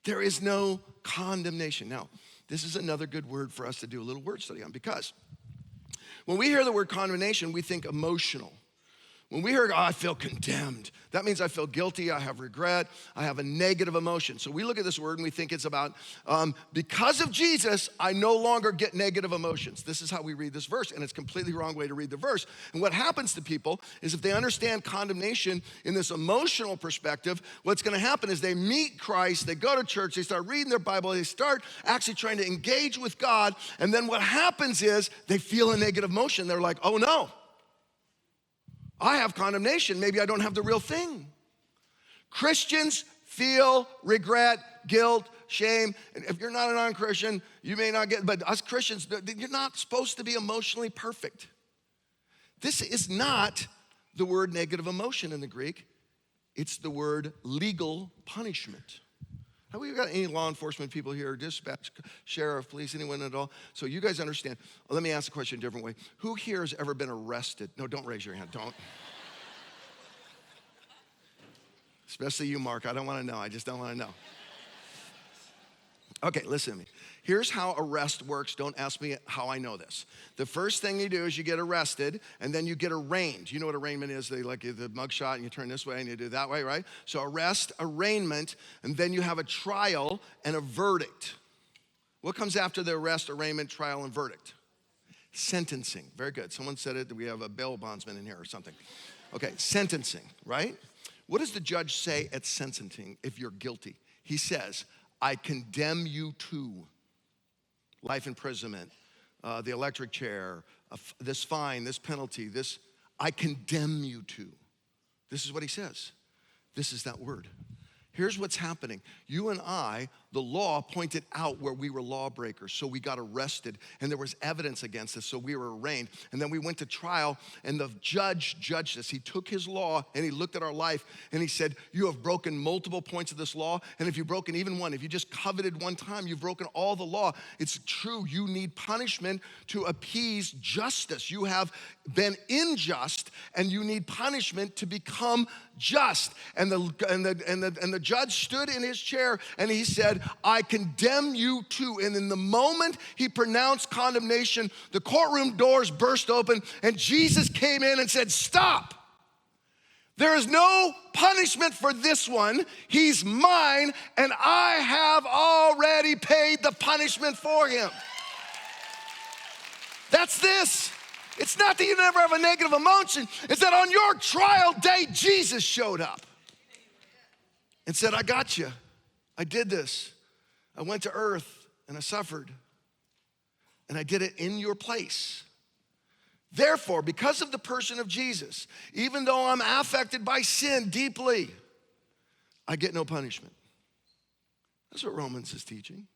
There is no condemnation. Now, this is another good word for us to do a little word study on, because when we hear the word condemnation, we think emotional. When we hear, I feel condemned, that means I feel guilty, I have regret, I have a negative emotion. So we look at this word and we think it's about, because of Jesus, I no longer get negative emotions. This is how we read this verse, and it's a completely wrong way to read the verse. And what happens to people is if they understand condemnation in this emotional perspective, what's gonna happen is they meet Christ, they go to church, they start reading their Bible, they start actually trying to engage with God, and then what happens is they feel a negative emotion. They're like, oh no. I have condemnation. Maybe I don't have the real thing. Christians feel regret, guilt, shame. And if you're not a non-Christian, you may not get, but us Christians, you're not supposed to be emotionally perfect. This is not the word negative emotion in the Greek. It's the word legal punishment. Have we got any law enforcement people here, dispatch, sheriff, police, anyone at all? So you guys understand. Let me ask the question a different way. Who here has ever been arrested? No, don't raise your hand, don't. Especially you, Mark. I don't want to know. I just don't want to know. Okay, listen to me. Here's how arrest works. Don't ask me how I know this. The first thing you do is you get arrested, and then you get arraigned. You know what arraignment is? They like the mugshot, and you turn this way, and you do that way, right? So arrest, arraignment, and then you have a trial and a verdict. What comes after the arrest, arraignment, trial, and verdict? Sentencing. Very good. Someone said it. We have a bail bondsman in here or something. Okay, sentencing, right? What does the judge say at sentencing if you're guilty? He says, I condemn you to life imprisonment, the electric chair, this fine, this penalty, this, I condemn you to. This is what he says. This is that word. Here's what's happening. You and I, the law pointed out where we were lawbreakers, so we got arrested, and there was evidence against us, so we were arraigned. And then we went to trial, and the judge judged us. He took his law, and he looked at our life, and he said, you have broken multiple points of this law, and if you've broken even one, if you just coveted one time, you've broken all the law. It's true, you need punishment to appease justice. You have been unjust, and you need punishment to become just. And the judge stood in his chair and he said, I condemn you to. And in the moment he pronounced condemnation, the courtroom doors burst open and Jesus came in and said, stop. There is no punishment for this one. He's mine, and I have already paid the punishment for him. That's this. It's not that you never have a negative emotion. It's that on your trial day, Jesus showed up and said, I got you. I did this. I went to earth and I suffered. And I did it in your place. Therefore, because of the person of Jesus, even though I'm affected by sin deeply, I get no punishment. That's what Romans is teaching.